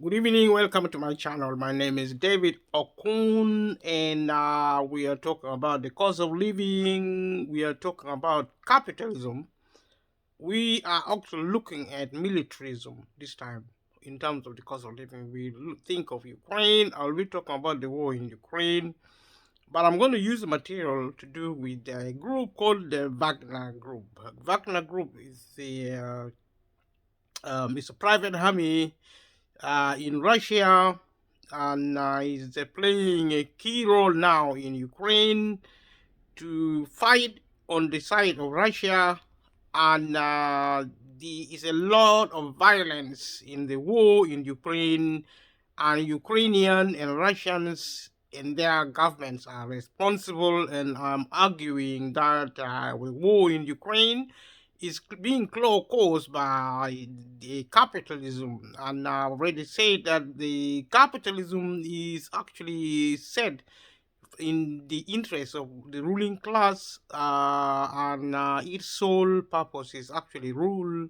Good evening, welcome to my channel. My name is David Okun, and we are talking about the cost of living. We are talking about capitalism. We are also looking at militarism this time in terms of the cost of living. We think of Ukraine. I'll be talking about the war in Ukraine, but I'm going to use the material to do with a group called the Wagner Group. Wagner Group is it's a private army in Russia, and is playing a key role now in Ukraine to fight on the side of Russia, and there is a lot of violence in the war in Ukraine, and Ukrainian and Russians and their governments are responsible, and I'm arguing that the war in Ukraine is being caused by the capitalism, and I already said that the capitalism is actually set in the interest of the ruling class, and its sole purpose is actually rule,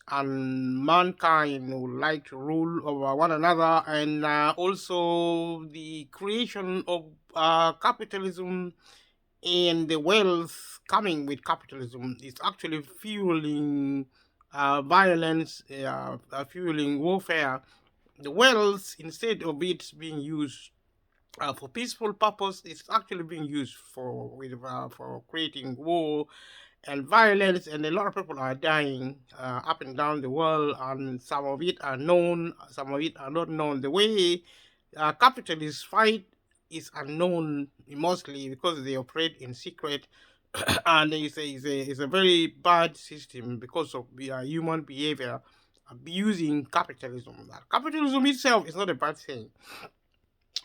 and mankind would like to rule over one another, and also the creation of capitalism and the wealth coming with capitalism is actually fueling violence, fueling warfare. The wealth, instead of it being used for peaceful purpose, is actually being used for creating war and violence, and a lot of people are dying up and down the world, and some of it are known, some of it are not known. The way capitalists fight is unknown mostly because they operate in secret, and it's a very bad system because of human behavior abusing capitalism. Capitalism itself is not a bad thing,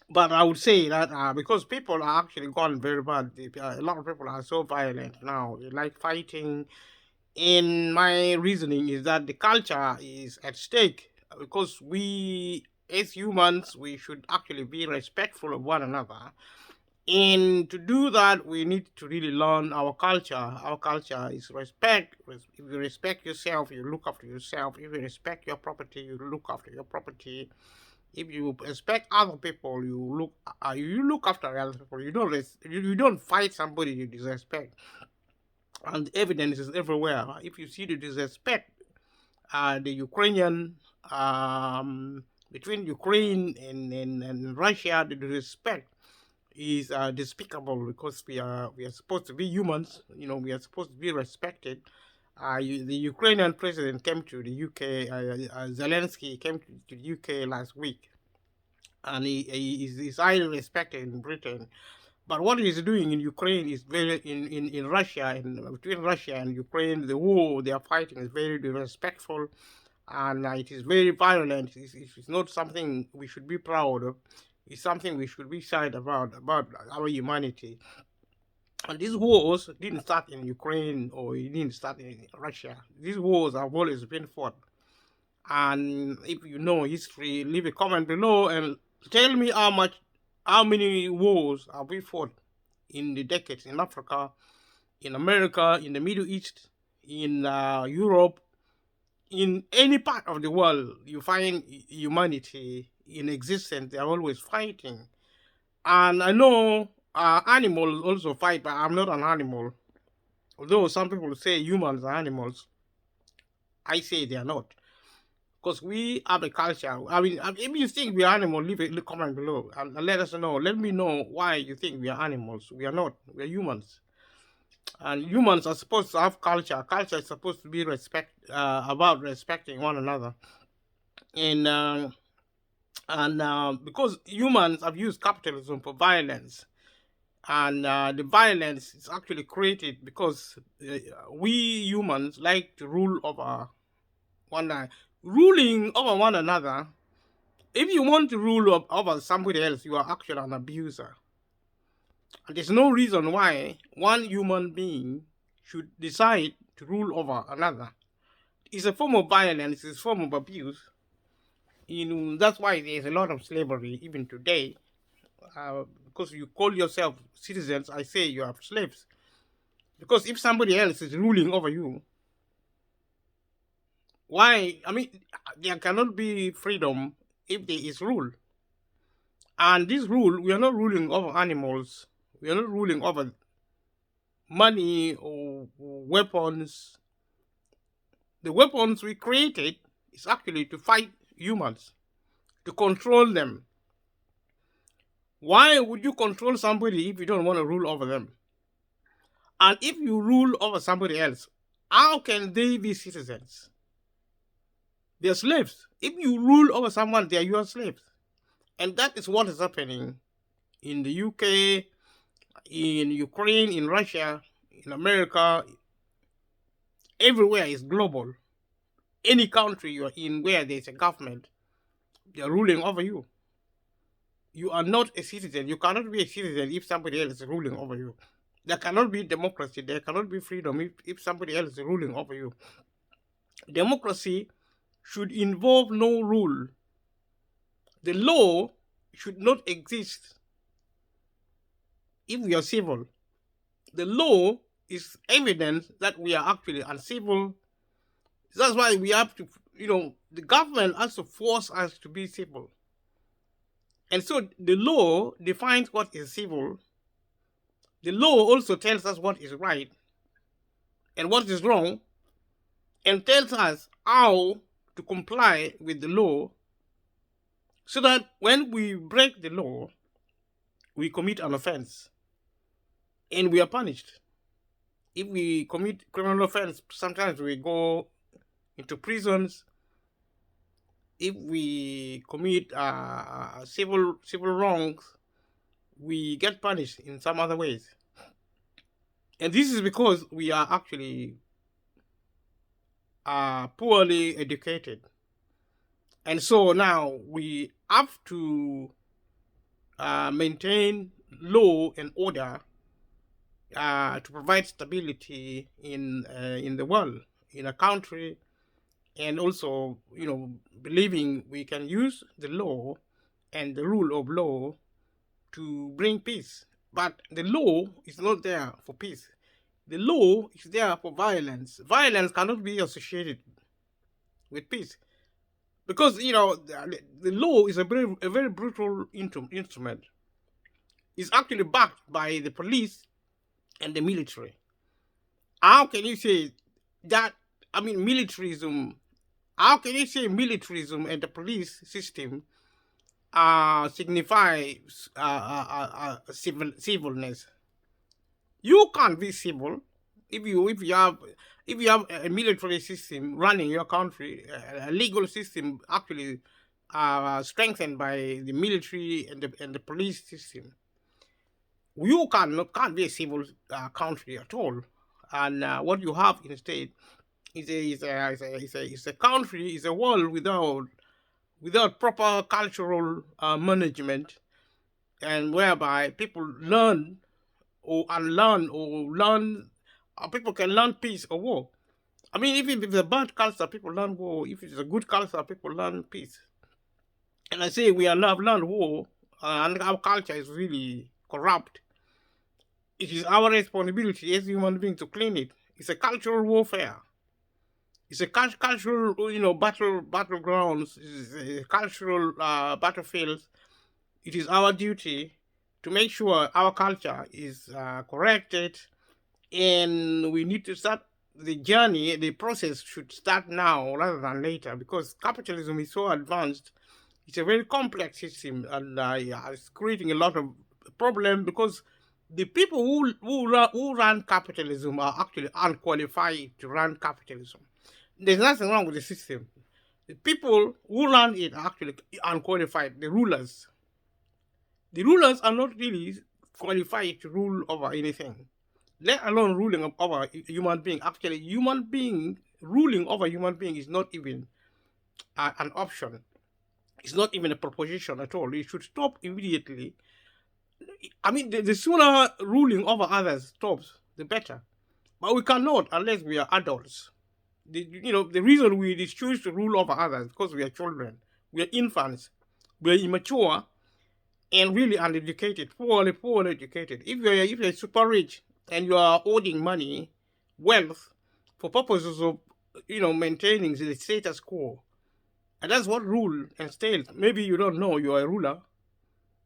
but I would say that because people are actually gone very bad, a lot of people are so violent now. They like fighting. And my reasoning is that the culture is at stake because we, as humans, we should actually be respectful of one another. And to do that, we need to really learn our culture. Our culture is respect. If you respect yourself, you look after yourself. If you respect your property, you look after your property. If you respect other people, you look after other people. You don't fight somebody you disrespect, and the evidence is everywhere. If you see the disrespect, the Ukrainian between Ukraine and Russia, the disrespect is despicable because we are supposed to be humans. We are supposed to be respected. The Ukrainian president came to the UK. Zelensky came to the UK last week, and he's highly respected in Britain. But what he's doing in Ukraine is in Russia, and between Russia and Ukraine, the war they are fighting is very disrespectful, and it is very violent. It's not something we should be proud of. It's something we should be sad about our humanity. And these wars didn't start in Ukraine, or it didn't start in Russia. These wars have always been fought. And if you know history, leave a comment below and tell me how many wars have we fought in the decades in Africa, in America, in the Middle East, in Europe, in any part of the world you find humanity in existence. They are always fighting. And I know animals also fight, but I'm not an animal. Although some people say humans are animals, I say they are not. Because we have a culture. I mean, if you think we are animals, leave a comment below and let us know. Let me know why you think we are animals. We are not. We are humans. And humans are supposed to have culture. Culture is supposed to be about respecting one another. And because humans have used capitalism for violence, and the violence is actually created because we humans like to rule over ruling over one another. If you want to rule over somebody else, you are actually an abuser. And there's no reason why one human being should decide to rule over another. It's a form of violence, it's a form of abuse. That's why there's a lot of slavery even today. Because you call yourself citizens, I say you are slaves. Because if somebody else is ruling over you, why? I mean, there cannot be freedom if there is rule. And this rule, we are not ruling over animals. We are not ruling over money or weapons. The weapons we created is actually to fight humans, to control them. Why would you control somebody if you don't want to rule over them? And if you rule over somebody else, how can they be citizens? They're slaves. If you rule over someone, they are your slaves. And that is what is happening in the UK, in Ukraine, in Russia, in America. Everywhere is global. Any country you are in where there's a government, they are ruling over you. You are not a citizen. You cannot be a citizen if somebody else is ruling over you. There cannot be democracy. There cannot be freedom if somebody else is ruling over you. Democracy should involve no rule. The law should not exist if we are civil. The law is evidence that we are actually uncivil. That's why we have to, the government has to force us to be civil. And so the law defines what is civil. The law also tells us what is right and what is wrong, and tells us how to comply with the law, so that when we break the law, we commit an offense and we are punished. If we commit criminal offense, sometimes we go into prisons. If we commit civil wrongs, we get punished in some other ways. And this is because we are actually poorly educated. And so now we have to maintain law and order to provide stability in the world, in a country, and also, believing we can use the law and the rule of law to bring peace. But the law is not there for peace. The law is there for violence. Violence cannot be associated with peace, because the law is a very brutal instrument. It's actually backed by the police and the military. How can you say that? I mean, militarism. How can you say militarism and the police system signify civilness? You can't be civil if you have a military system running your country, a legal system actually strengthened by the military and the police system. You can't be a civil country at all. And what you have instead is a country, is a world without proper cultural management, and whereby people learn or unlearn or learn. People can learn peace or war. I mean, if it's a bad culture, people learn war. If it's a good culture, people learn peace. And I say we have learned war, and our culture is really corrupt. It is our responsibility as human beings to clean it. It's a cultural warfare. It's a cultural, battlegrounds. It's a cultural battlefields. It is our duty to make sure our culture is corrected, and we need to start the journey. The process should start now rather than later, because capitalism is so advanced. It's a very complex system, and it's creating a lot of problems, because the people who run capitalism are actually unqualified to run capitalism. There's nothing wrong with the system. The people who run it are actually unqualified. The rulers are not really qualified to rule over anything, let alone ruling over human being. Actually, ruling over human being is not even an option. It's not even a proposition at all. It should stop immediately. I mean, the sooner ruling over others stops, the better. But we cannot unless we are adults. The reason we choose to rule over others is because we are children, we are infants, we are immature, and really uneducated, poorly educated. If you're super rich and you are hoarding money, wealth, for purposes of maintaining the status quo, And that's what rule entails. Maybe you don't know you are a ruler.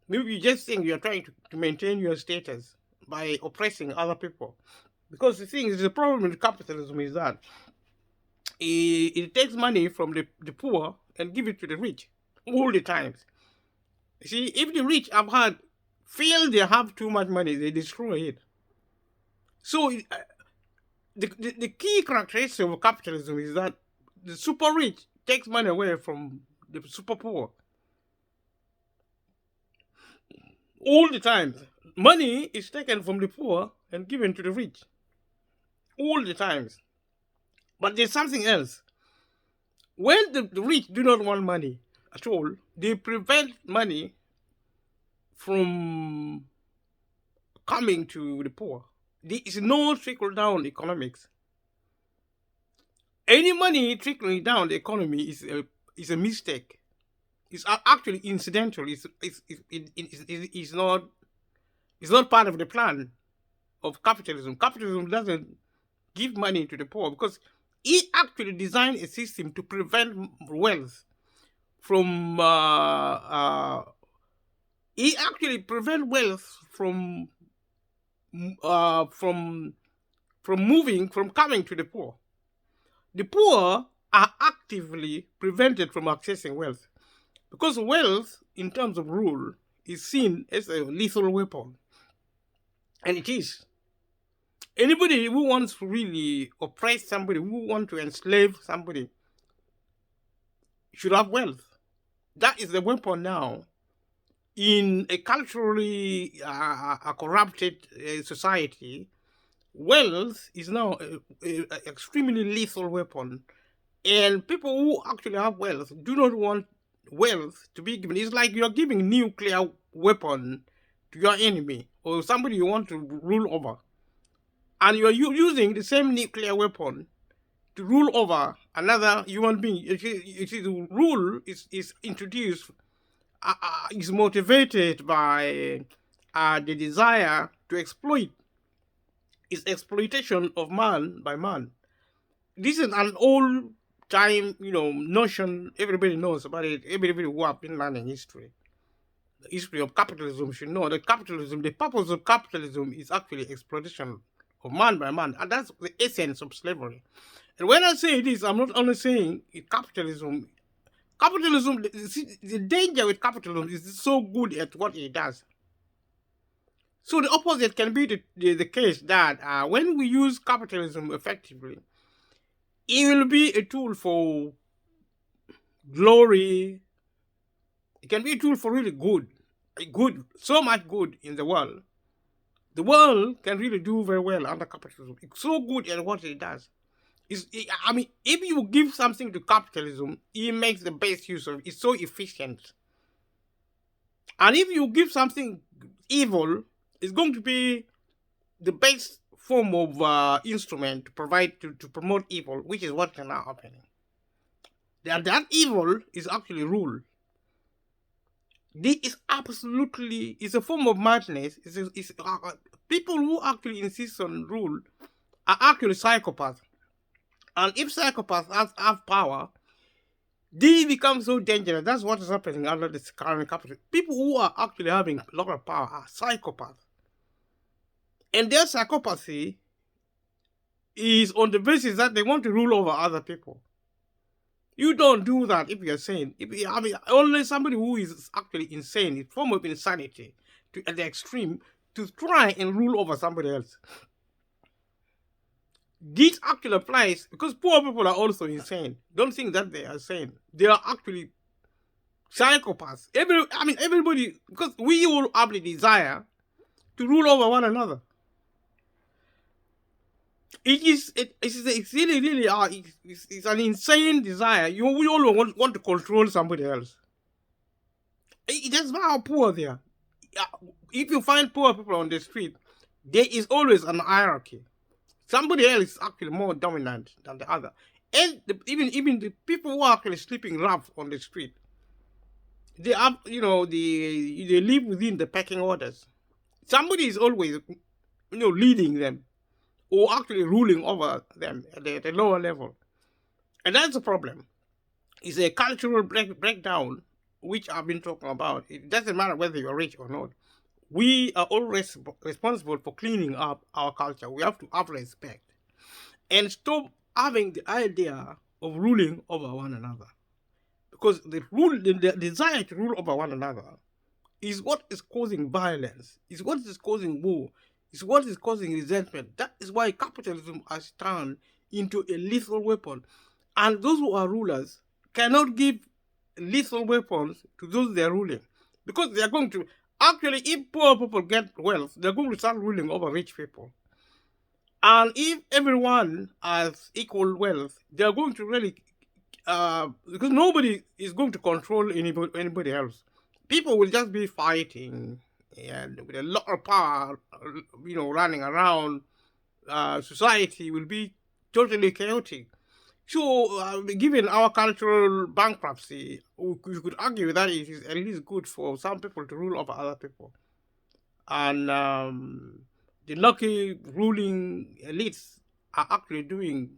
Maybe you just think you are trying to maintain your status by oppressing other people. Because the thing is, the problem with capitalism is that it takes money from the poor and give it to the rich all the times. See, if the rich feel they have too much money, they destroy it. So the key characteristic of capitalism is that the super rich takes money away from the super poor. All the time. Money is taken from the poor and given to the rich. All the times. But there's something else. When the rich do not want money at all, they prevent money from coming to the poor. There is no trickle-down economics. Any money trickling down the economy is a mistake. It's actually incidental. It's not part of the plan of capitalism. Capitalism doesn't give money to the poor because it actually designed a system to prevent wealth from it actually prevent wealth from coming to the poor. The poor are actively prevented from accessing wealth because wealth, in terms of rule, is seen as a lethal weapon, and it is. Anybody who wants to really oppress somebody, who wants to enslave somebody, should have wealth. That is the weapon now. In a culturally corrupted society, wealth is now an extremely lethal weapon. And people who actually have wealth do not want wealth to be given. It's like you're giving nuclear weapon to your enemy or somebody you want to rule over. And you're using the same nuclear weapon to rule over another human being. You see, the rule is introduced, is motivated by the desire to exploit. It's exploitation of man by man. This is an old time, notion. Everybody knows about it. Everybody who have been learning history. The history of capitalism should know that the purpose of capitalism is actually exploitation of man by man. And that's the essence of slavery. And when I say this, I'm not only saying capitalism, the danger with capitalism is so good at what it does. So the opposite can be the case that when we use capitalism effectively, it will be a tool for glory. It can be a tool for really good, so much good in the world. The world can really do very well under capitalism. It's so good at what it does. If you give something to capitalism, it makes the best use of it. It's so efficient. And if you give something evil, it's going to be the best form of instrument to provide to promote evil, which is what is now happening. That evil is actually rule. This is absolutely, it's a form of madness. People who actually insist on rule are actually psychopaths. And if psychopaths have power, they become so dangerous. That's what is happening under this current capital. People who are actually having a lot of power are psychopaths. And their psychopathy is on the basis that they want to rule over other people. You don't do that if you're sane. Only somebody who is actually insane, it's a form of insanity at the extreme, to try and rule over somebody else. This actually applies because poor people are also insane. Don't think that they are sane. They are actually psychopaths. Everybody, because we all have the desire to rule over one another. It's really it's an insane desire. We all want to control somebody else. That's how poor they are. If you find poor people on the street, there is always an hierarchy. Somebody else is actually more dominant than the other. And even the people who are actually sleeping rough on the street, they have, they live within the pecking orders. Somebody is always, leading them or actually ruling over them at the lower level. And that's the problem. It's a cultural breakdown, which I've been talking about. It doesn't matter whether you're rich or not. We are always responsible for cleaning up our culture. We have to have respect and stop having the idea of ruling over one another. Because the desire to rule over one another is what is causing violence, is what is causing war, is what is causing resentment. That is why capitalism has turned into a lethal weapon. And those who are rulers cannot give lethal weapons to those they are ruling. Because they are going to, actually, if poor people get wealth, they're going to start ruling over rich people. And if everyone has equal wealth, they are going to really, because nobody is going to control anybody else. People will just be fighting and with a lot of power, running around. Society will be totally chaotic. So, given our cultural bankruptcy, you could argue that it is at least good for some people to rule over other people. And the lucky ruling elites are actually doing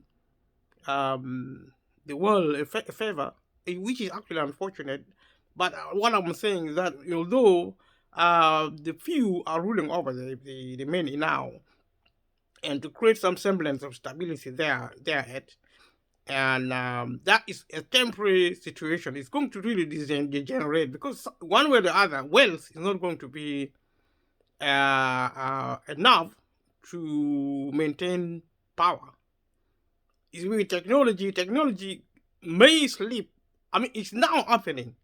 the world a favor, which is actually unfortunate. But what I'm saying is that although the few are ruling over the many now, and to create some semblance of stability there, and that is a temporary situation. It's going to really degenerate because one way or the other, wealth is not going to be enough to maintain power. It's with technology may slip. I mean, it's now happening.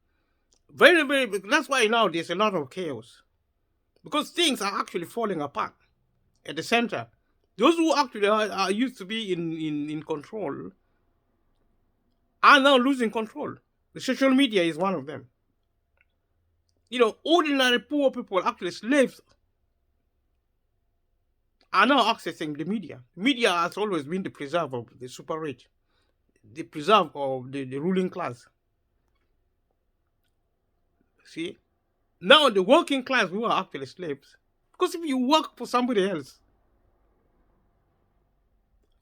Very, very, that's why now there's a lot of chaos. Because things are actually falling apart at the center. Those who actually are used to be in control are now losing control. The social media is one of them. Ordinary poor people, actually slaves, are now accessing the media. Media has always been the preserve of the super rich, the preserve of the ruling class. See? Now the working class who are actually slaves. Because if you work for somebody else,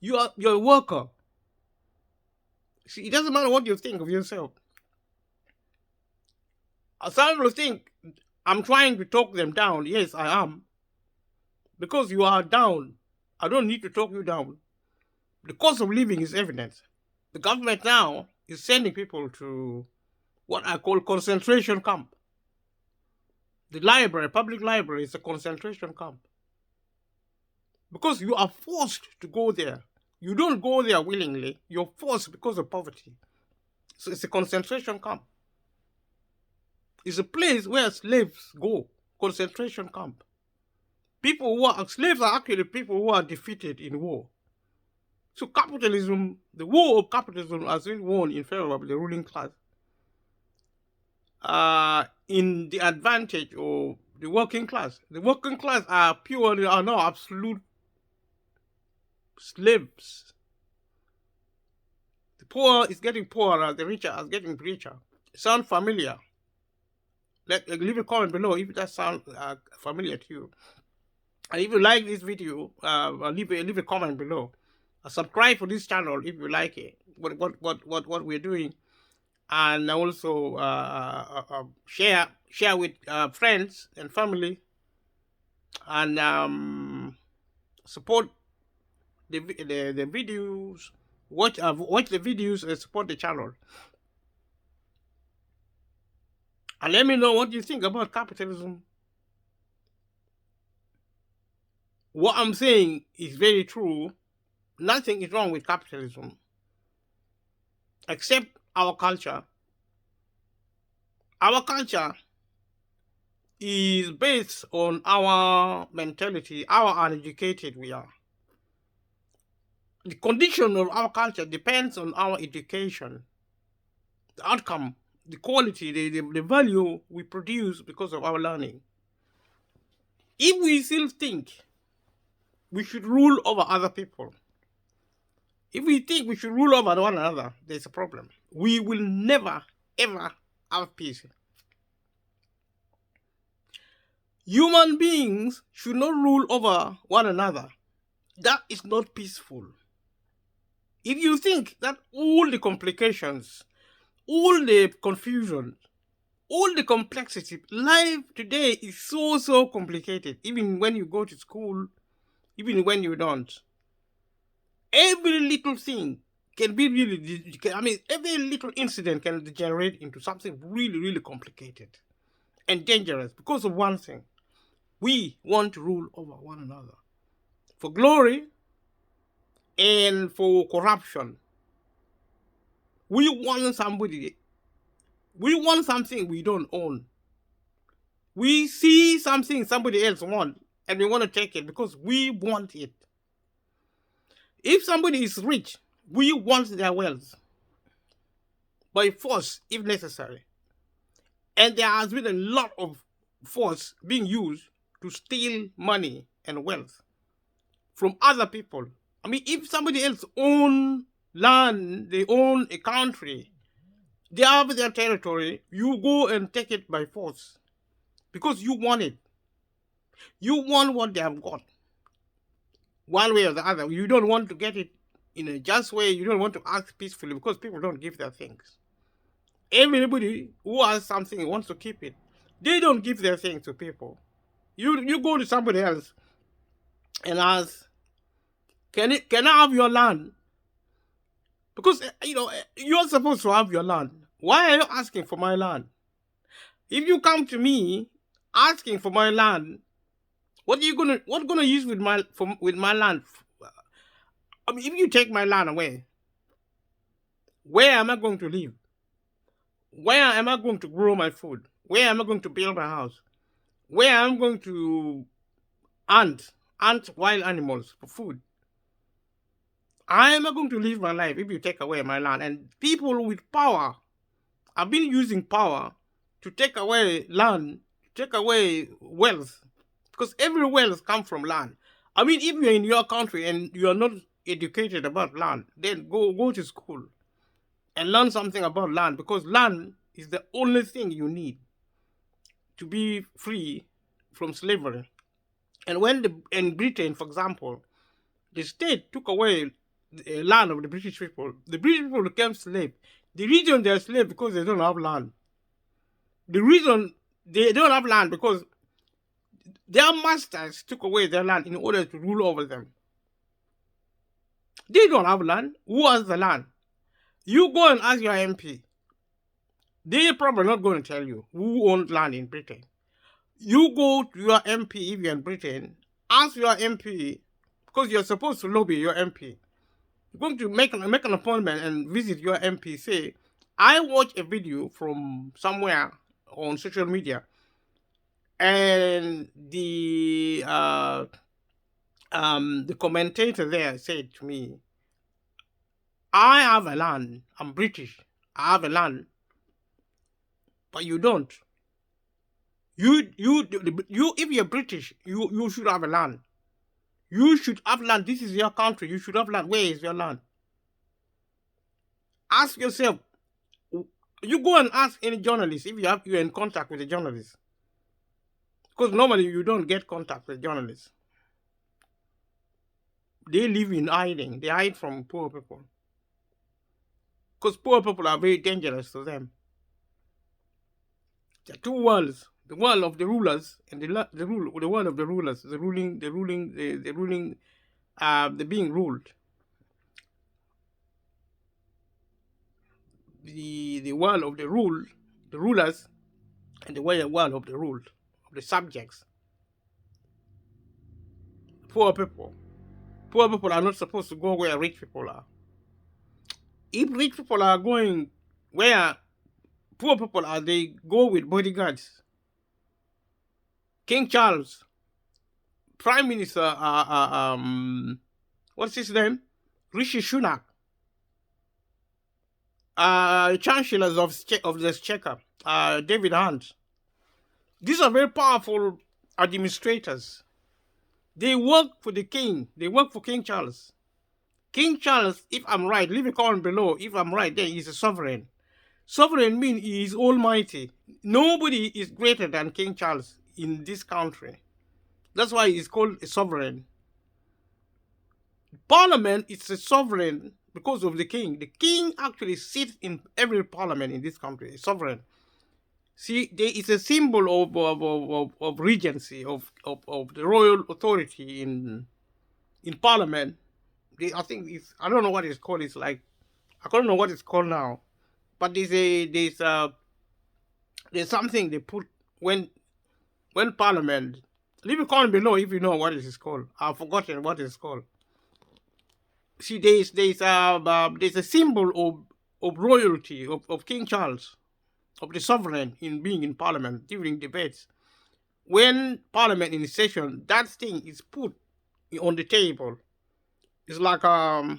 you're a worker. See, it doesn't matter what you think of yourself. Some people think I'm trying to talk them down. Yes, I am. Because you are down. I don't need to talk you down. The cost of living is evident. The government now is sending people to what I call concentration camp. The library, public library, is a concentration camp. Because you are forced to go there. You don't go there willingly. You're forced because of poverty. So it's a concentration camp. It's a place where slaves go. Concentration camp. Slaves are actually people who are defeated in war. So capitalism, the war of capitalism has been won in favor of the ruling class. In the advantage of the working class. The working class are now absolute slaves. The poor is getting poorer, the richer is getting richer. Sound familiar? Leave a comment below if that sounds familiar to you. And if you like this video, leave a comment below. Subscribe for this channel if you like it. What we're doing, and also share with friends and family, and support the videos. Watch the videos and support the channel. And let me know what you think about capitalism. What I'm saying is very true. Nothing is wrong with capitalism, except our culture. Our culture is based on our mentality, how uneducated we are. The condition of our culture depends on our education, the outcome, the quality, the value we produce because of our learning. If we still think we should rule over other people, if we think we should rule over one another, there's a problem. We will never, ever have peace. Human beings should not rule over one another. That is not peaceful. If you think that all the complications, all the confusion, all the complexity. Life today is so complicated. Even when you go to school, even when you don't, every little thing can be really. I mean, every little incident can degenerate into something really complicated and dangerous because of one thing: we want to rule over one another for glory and for corruption. We want somebody. We want something we don't own. We see something somebody else wants, and we want to take it because we want it. If somebody is rich, we want their wealth by force if necessary. And there has been a lot of force being used to steal money and wealth from other people. I mean, if somebody else owns land, they own a country, they have their territory, you go and take it by force because you want it. You want what they have got. One way or the other. You don't want to get it in a just way. You don't want to act peacefully because people don't give their things. Everybody who has something wants to keep it. They don't give their things to people. You go to somebody else and ask, can I have your land? Because you're supposed to have your land. Why are you asking for my land? If you come to me asking for my land, what gonna use with my land? I mean, if you take my land away, where am I going to live? Where am I going to grow my food? Where am I going to build my house? Where am I going to hunt wild animals for food? How am I going to live my life if you take away my land? And people with power have been using power to take away land, take away wealth, because every wealth comes from land. I mean, if you're in your country and you are not educated about land, then go to school and learn something about land, because land is the only thing you need to be free from slavery. And when in Britain, for example, the state took away the land of the British people became slaves. The reason they're slaves because they don't have land. The reason they don't have land because their masters took away their land in order to rule over them. They don't have land. Who has the land? You go and ask your MP. They're probably not going to tell you who owns land in Britain. You go to your MP if you're in Britain, ask your MP, because you're supposed to lobby your MP. You're going to make an appointment and visit your MP. Say, I watched a video from somewhere on social media, and the commentator there said to me, I have a land. I'm British. I have a land, but you don't. You if you're British, you should have a land. You should have land. This is your country. You should have land. Where is your land? Ask yourself. You go and ask any journalist if you're in contact with a journalist. Because normally you don't get contact with journalists. They live in hiding. They hide from poor people. Because poor people are very dangerous to them. There are two worlds: the world of the rulers and the world of the rulers. The being ruled. The world of the rulers, and the world of the ruled, of the subjects. Poor people. Poor people are not supposed to go where rich people are. If rich people are going where poor people are, they go with bodyguards. King Charles, Prime Minister, what's his name? Rishi Sunak, Chancellors of the Exchequer, David Hunt. These are very powerful administrators. They work for the king. They work for King Charles. King Charles, if I'm right, leave a comment below. If I'm right, then he's a sovereign. Sovereign means he is almighty. Nobody is greater than King Charles in this country. That's why he's called a sovereign. Parliament is a sovereign because of the king. The king actually sits in every parliament in this country, a sovereign. See, there is a symbol of regency, of the royal authority in parliament. I think I don't know what it's called. It's like, I don't know what it's called now, but there's something they put when parliament. Leave a comment below if you know what it is called. I've forgotten what it's called. See, there's a symbol of royalty of King Charles, of the sovereign, in being in parliament during debates. When parliament in session, that thing is put on the table. It's like I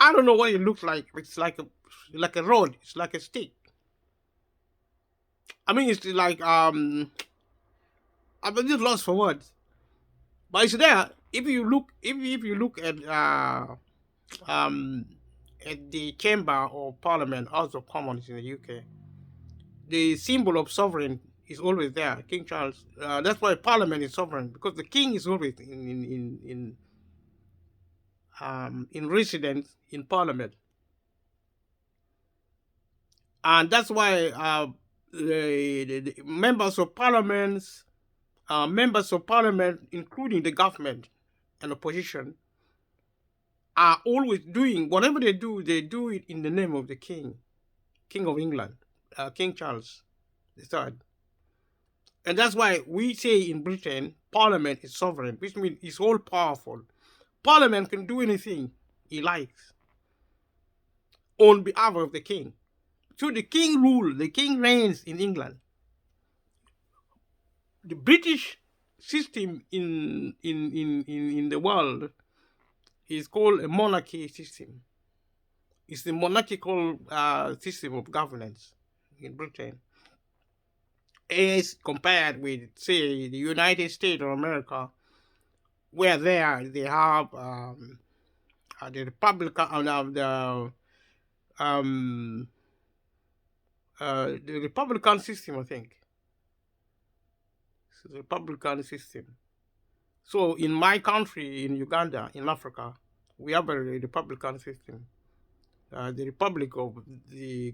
don't know what it looks like. It's like a rod. It's like a stick. I mean, it's like I'm just lost for words. But it's there. If you look at the chamber of parliament, House of Commons in the UK, the symbol of sovereign is always there. King Charles. That's why parliament is sovereign, because the king is always in residence in parliament, and that's why the members of parliament, including the government and opposition, are always doing whatever they do. They do it in the name of the king of England, King Charles III. And that's why we say in Britain, parliament is sovereign, which means it's all powerful. Parliament can do anything he likes on behalf of the king. So the king reigns in England. The British system in the world is called a monarchy system. It's the monarchical system of governance in Britain, as compared with, say, the United States of America, where they have the Republican system, I think. It's the Republican system. So in my country, in Uganda, in Africa, we have a Republican system. The Republic of the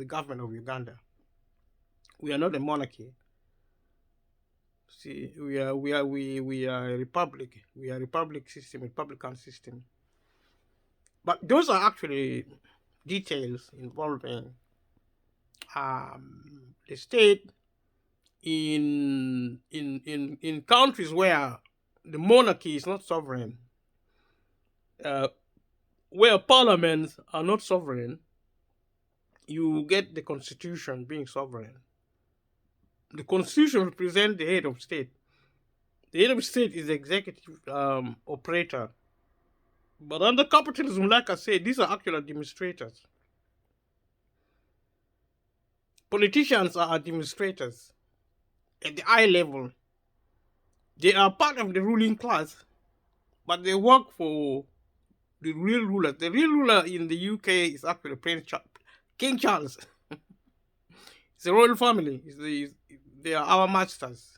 government of Uganda. We are not a monarchy. See, we are a republic. We are a Republican system. But those are actually details involving the state in countries where the monarchy is not sovereign, where parliaments are not sovereign. You get the constitution being sovereign. The constitution represents the head of state. The head of state is the executive operator. But under capitalism, like I said, these are actual administrators. Politicians are administrators at the high level. They are part of the ruling class, but they work for the real ruler. The real ruler in the UK is actually King Charles. It's a royal family. They are our masters.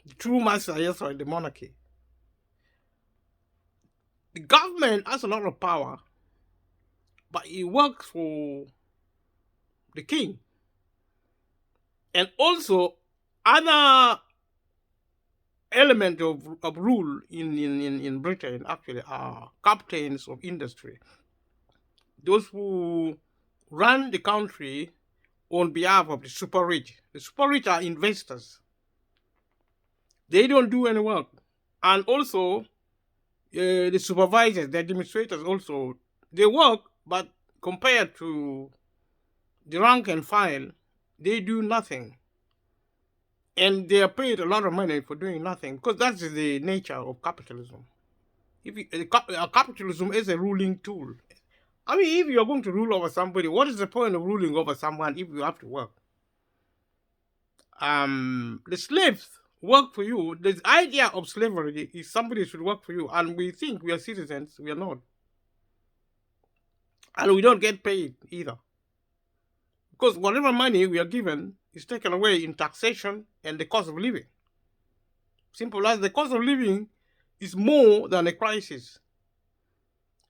The true masters, yes, are the monarchy. The government has a lot of power, but it works for the king. And also, other element of rule in Britain actually are captains of industry. Those who run the country on behalf of the super rich. The super rich are investors. They don't do any work. And also, the supervisors, the administrators also, they work, but compared to the rank and file, they do nothing. And they are paid a lot of money for doing nothing, because that's the nature of capitalism. Capitalism is a ruling tool. I mean, if you're going to rule over somebody, what is the point of ruling over someone if you have to work? The slaves work for you. The idea of slavery is somebody should work for you, and we think we are citizens. We are not. And we don't get paid either. Because whatever money we are given is taken away in taxation and the cost of living. Simple as the cost of living is more than a crisis.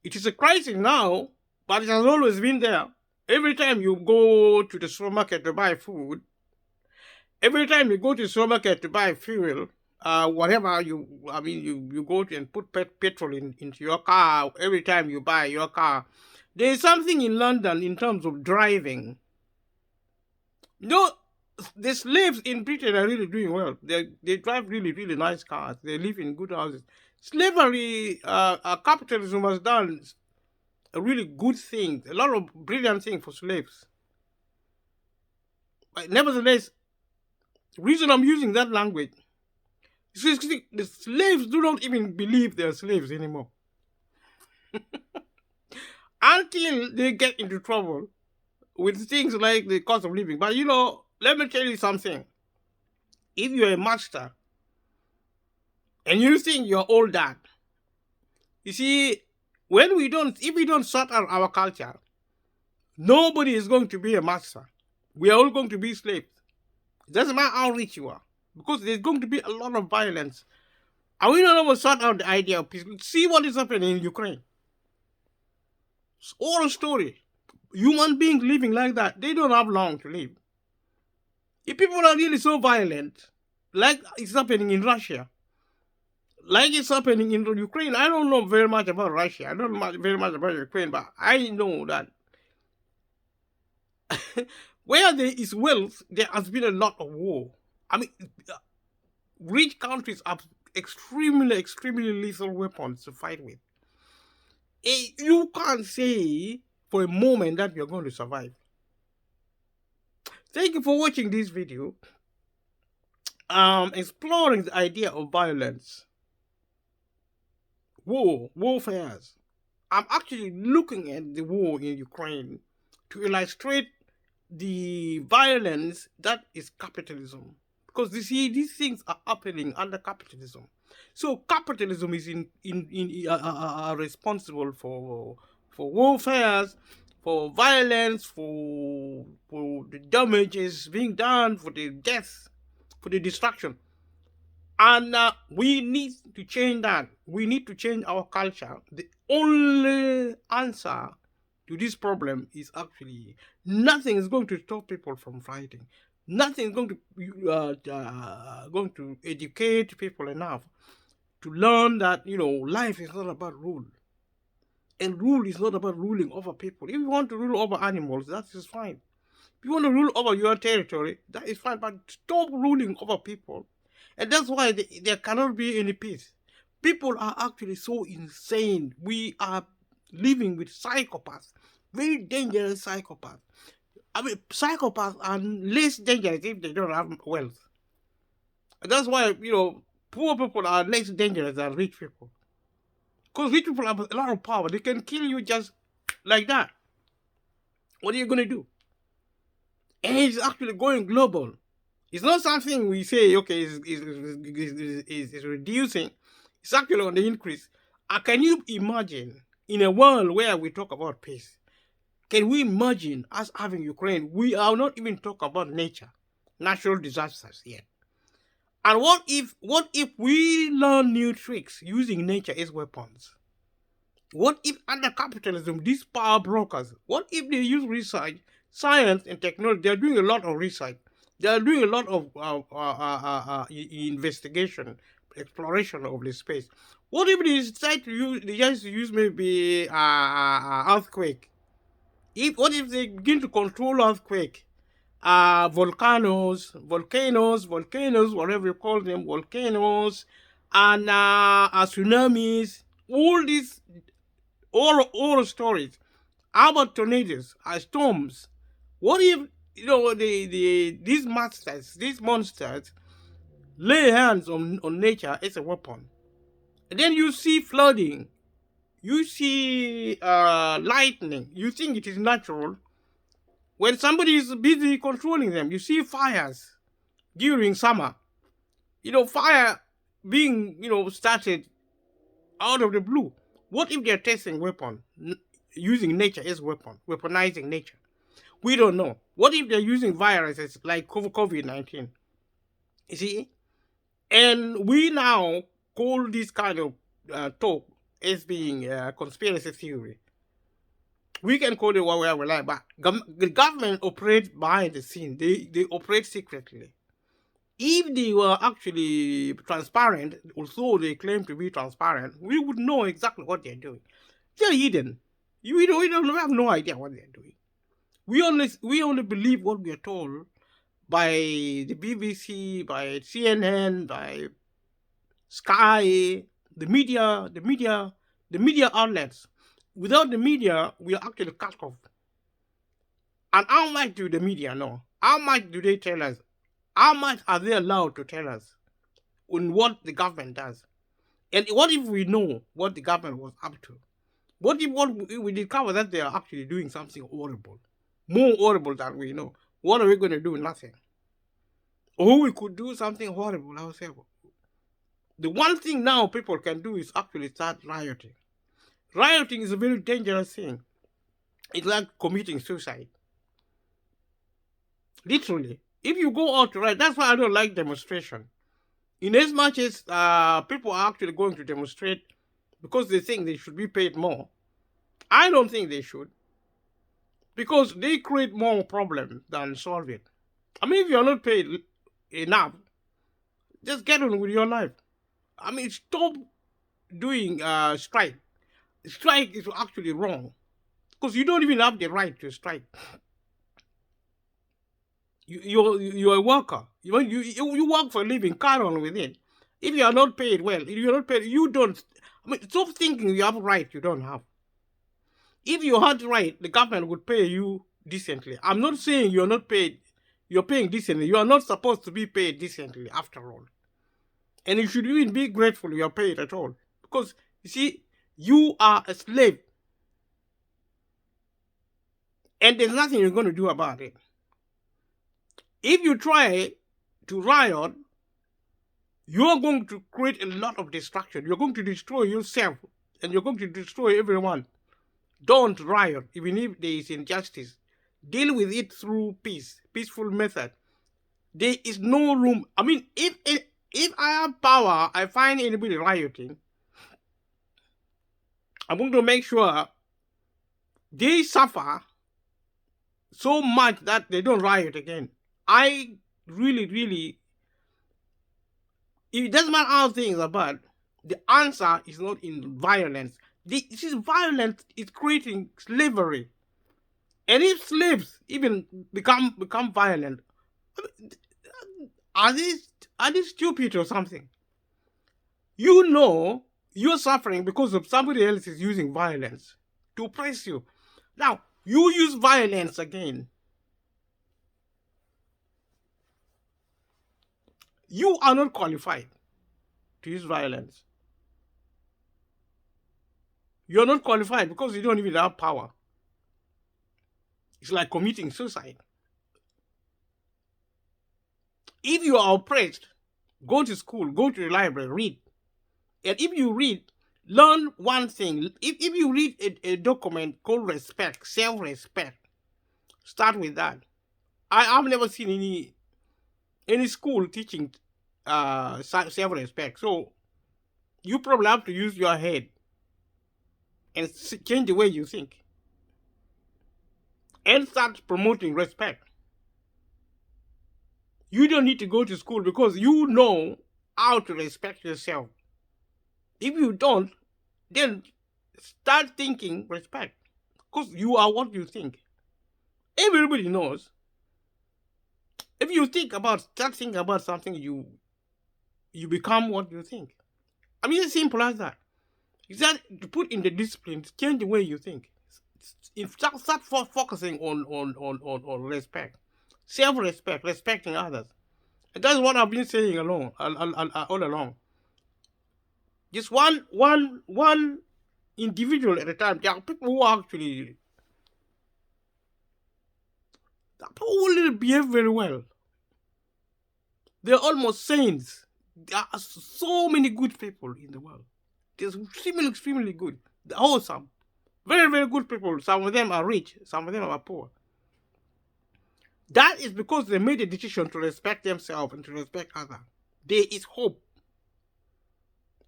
It is a crisis now, but it has always been there. Every time you go to the supermarket to buy food, every time you go to the supermarket to buy fuel, whatever you go to and put petrol into your car, every time you buy your car, there is something in London in terms of driving. No, the slaves in Britain are really doing well. They drive really, really nice cars. They live in good houses. Slavery, capitalism has done a really good thing, a lot of brilliant things for slaves. But nevertheless, the reason I'm using that language is the slaves do not even believe they're slaves anymore. Until they get into trouble with things like the cost of living. But let me tell you something. If you're a master and you think you're all that, you see, if we don't sort out our culture, nobody is going to be a master. We are all going to be slaves. It doesn't matter how rich you are, because there's going to be a lot of violence. And we don't ever sort out the idea of peace. See what is happening in Ukraine. It's all a story. Human beings living like that, they don't have long to live. If people are really so violent, like it's happening in Russia, like it's happening in Ukraine, I don't know very much about Russia. I don't know very much about Ukraine, but I know that where there is wealth, there has been a lot of war. I mean, rich countries have extremely, extremely lethal weapons to fight with. You can't say for a moment that you're going to survive. Thank you for watching this video. Exploring the idea of violence, warfares. I'm actually looking at the war in Ukraine to illustrate the violence that is capitalism. Because you see, these things are happening under capitalism. So capitalism is responsible for warfares, for violence, for the damages being done, for the death, for the destruction. And we need to change that. We need to change our culture. The only answer to this problem is actually nothing is going to stop people from fighting. Nothing is going to educate people enough to learn that life is not about rule, and rule is not about ruling over people. If you want to rule over animals, that is fine. If you want to rule over your territory, that is fine. But stop ruling over people, and that's why there cannot be any peace. People are actually so insane. We are living with psychopaths, very dangerous psychopaths. I mean, psychopaths are less dangerous if they don't have wealth. And that's why, poor people are less dangerous than rich people. Because rich people have a lot of power. They can kill you just like that. What are you going to do? And it's actually going global. It's not something we say, okay, is reducing. It's actually on the increase. Can you imagine, in a world where we talk about peace, can we imagine us having Ukraine? We are not even talking about nature, natural disasters yet. And what if we learn new tricks using nature as weapons? What if under capitalism, these power brokers, what if they use research, science, and technology? They are doing a lot of research. They are doing a lot of investigation, exploration of the space. What if they decide to use maybe earthquake? What if they begin to control earthquake? Volcanoes, whatever you call them, volcanoes, and tsunamis, all these oral stories. How about tornadoes, storms? What if these monsters lay hands on nature as a weapon? And then you see flooding, you see lightning, you think it is natural. When somebody is busy controlling them, you see fires during summer. Fire being, started out of the blue. What if they're testing weapon, using nature as weapon, weaponizing nature? We don't know. What if they're using viruses like COVID-19? You see? And we now call this kind of talk as being conspiracy theory. We can call it whatever we like, but the government operates behind the scene. They operate secretly. If they were actually transparent, although they claim to be transparent, we would know exactly what they're doing. They're hidden. We don't have no idea what they're doing. We only believe what we are told by the BBC, by CNN, by Sky, the media outlets. Without the media, we are actually cut off. And how much do the media know? How much do they tell us? How much are they allowed to tell us on what the government does? And what if we know what the government was up to? What if we discover that they are actually doing something horrible? More horrible than we know. What are we going to do? Nothing. Or we could do something horrible ourselves. The one thing now people can do is actually start rioting. Rioting is a very dangerous thing. It's like committing suicide. Literally. If you go out to riot, that's why I don't like demonstration. In as much as people are actually going to demonstrate because they think they should be paid more, I don't think they should. Because they create more problems than solve it. I mean, if you're not paid enough, just get on with your life. I mean, stop doing strike. Strike is actually wrong. Because you don't even have the right to strike. You're a worker. You work for a living, carry on with it. If you are not paid well, if you're not paid, you don't. I mean, stop thinking you have a right you don't have. If you had right, the government would pay you decently. I'm not saying you're not paid. You're paying decently. You are not supposed to be paid decently, after all. And you should even be grateful you're paid at all. Because, you see, you are a slave. And there's nothing you're going to do about it. If you try to riot, you're going to create a lot of destruction. You're going to destroy yourself. And you're going to destroy everyone. Don't riot, even if there is injustice. Deal with it through peaceful method. There is no room. I mean, if I have power, I find anybody rioting, I'm going to make sure they suffer so much that they don't riot again. I really, it doesn't matter how things are bad, the answer is not in violence. This is violence is creating slavery. And if slaves even become violent, are they stupid or something? You know you're suffering because of somebody else is using violence to oppress you. Now, you use violence again. You are not qualified to use violence. You're not qualified because you don't even have power. It's like committing suicide. If you are oppressed, go to school, go to the library, read. And if you read, learn one thing. If you read a document called respect, self-respect, start with that. I've never seen any school teaching self-respect. So you probably have to use your head and change the way you think. And start promoting respect. You don't need to go to school because you know how to respect yourself. If you don't, then start thinking respect. Because you are what you think. Everybody knows. If you start thinking about something, you become what you think. I mean, it's simple as that. You start to put in the discipline, change the way you think. Start focusing on respect, self-respect, respecting others. And that's what I've been saying all along. Just one individual at a time. There are people who actually behave very well. They're almost saints. There are so many good people in the world. They're extremely good. They're awesome. Very, very good people. Some of them are rich. Some of them are poor. That is because they made a decision to respect themselves and to respect others. there is hope.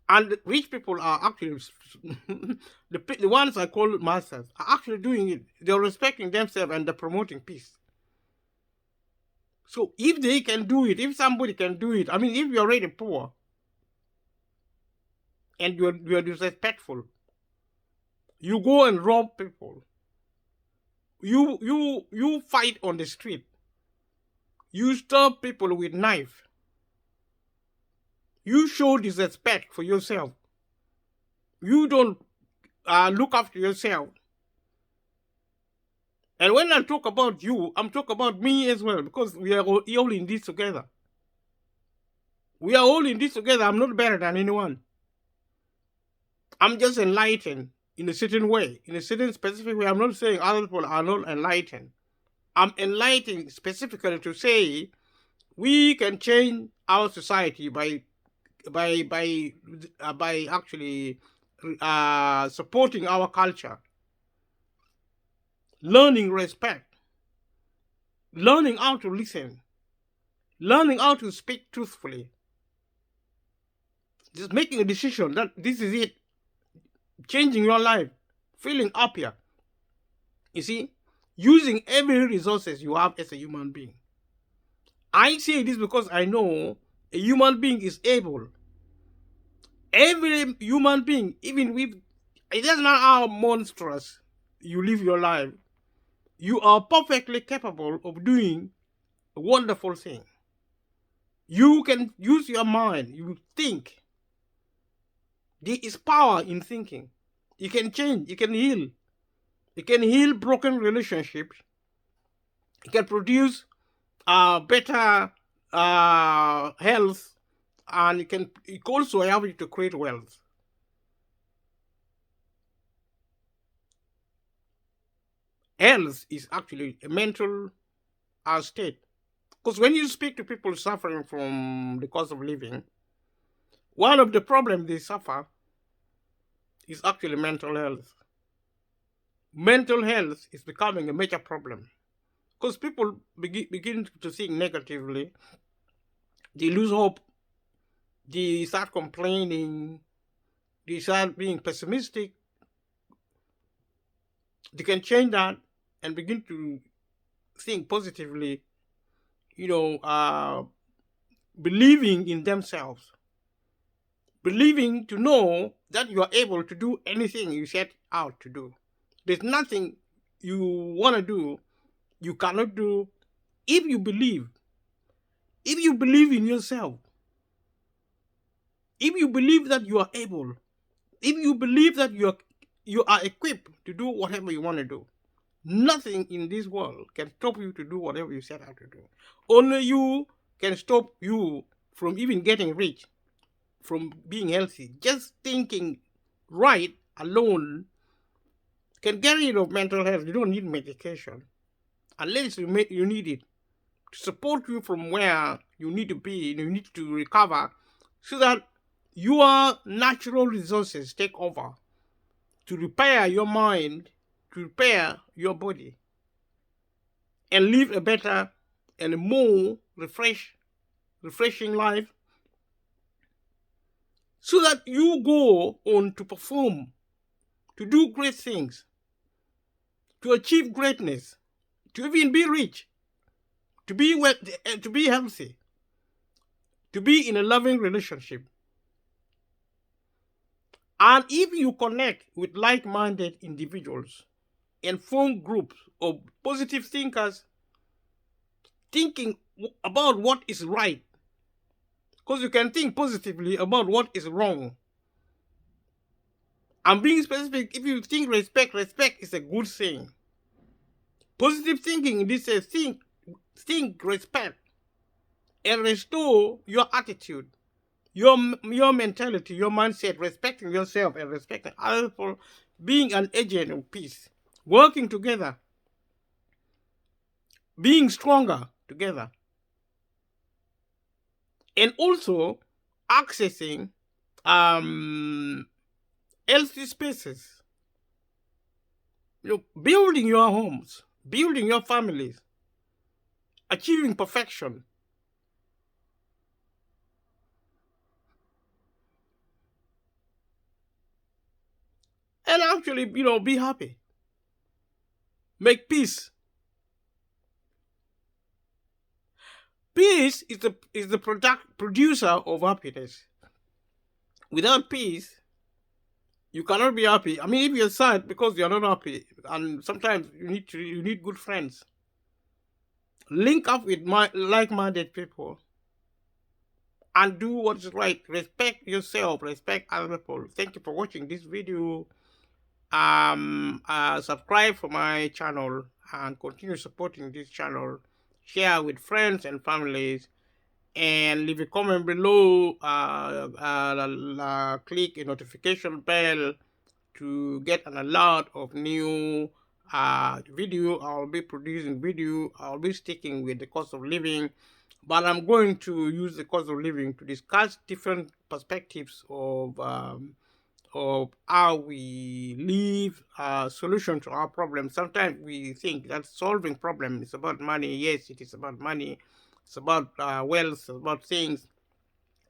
And rich people are actually, the ones I call masters, are actually doing it. They're respecting themselves and they're promoting peace. So if they can do it, if somebody can do it, I mean, if you're already poor and you're disrespectful, you go and rob people, you fight on the street, you stab people with knife, you show disrespect for yourself, you don't look after yourself. And when I talk about you, I'm talking about me as well, because we are all in this together. We are all in this together. I'm not better than anyone. I'm just enlightened in a certain way, in a certain specific way. I'm not saying other people are not enlightened. I'm enlightened specifically to say we can change our society by actually supporting our culture, learning respect, learning how to listen, learning how to speak truthfully, just making a decision that this is it, changing your life, feeling happier. You see, using every resources you have as a human being. I say this because I know a human being is able. Every human being, even with, it doesn't matter how monstrous you live your life, you are perfectly capable of doing a wonderful thing. You can use your mind, you think. There is power in thinking. You can change, you can heal. You can heal broken relationships. You can produce better health, and you can also allow you to create wealth. Health is actually a mental state. Because when you speak to people suffering from the cost of living, one of the problems they suffer is actually mental health. Mental health is becoming a major problem because people begin to think negatively. They lose hope. They start complaining. They start being pessimistic. They can change that and begin to think positively, believing in themselves, believing to know that you are able to do anything you set out to do. There's nothing you want to do you cannot do if you believe. If you believe in yourself, if you believe that you are able, if you believe that you are equipped to do whatever you want to do, nothing in this world can stop you to do whatever you set out to do. Only you can stop you from even getting rich, from being healthy. Just thinking right alone can get rid of mental health. You don't need medication unless you need it to support you from where you need to be. You need to recover so that your natural resources take over to repair your mind, to repair your body, and live a better and a more refreshing life, so that you go on to perform, to do great things, to achieve greatness, to even be rich, to be healthy, to be in a loving relationship. And if you connect with like-minded individuals and form groups of positive thinkers, thinking about what is right, because you can think positively about what is wrong. I'm being specific. If you think respect is a good thing. Positive thinking in this says think respect and restore your attitude, your mentality, your mindset, respecting yourself and respecting other people, being an agent of peace, working together, being stronger together, and also accessing healthy spaces, building your homes, building your families, achieving perfection. and actually, be happy. Make peace. Peace is the producer of happiness. Without peace, you cannot be happy. I mean, if you're sad because you're not happy, and sometimes you need good friends. Link up with like-minded people and do what is right. Respect yourself. Respect other people. Thank you for watching this video. Subscribe for my channel and continue supporting this channel. Share with friends and families, and leave a comment below. Click a notification bell to get an alert of new video. I'll be producing video. I'll be sticking with the cost of living, but I'm going to use the cost of living to discuss different perspectives of how we live, solution to our problems. Sometimes we think that solving problem is about money. Yes, it is about money. It's about wealth, it's about things.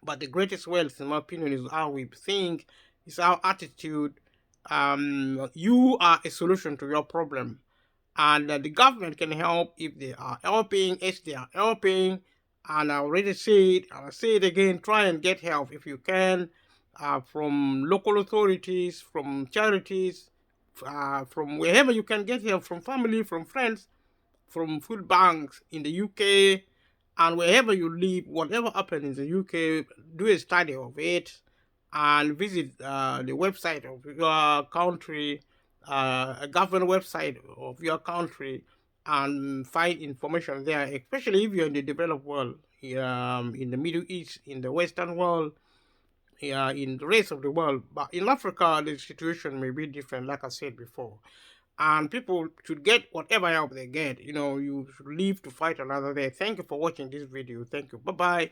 But the greatest wealth, in my opinion, is how we think, is our attitude. You are a solution to your problem, and the government can help if they are helping. Yes, they are helping, and I already said, and I say it again: try and get help if you can, from local authorities, from charities, from wherever you can get help, from family, from friends, from food banks in the UK, and wherever you live, whatever happens in the UK, do a study of it and visit the website of your country, a government website of your country, and find information there, especially if you're in the developed world, in the Middle East, in the Western world, in the rest of the world. But in Africa, the situation may be different, like I said before. And people should get whatever help they get. You should live to fight another day. Thank you for watching this video. Thank you. Bye-bye.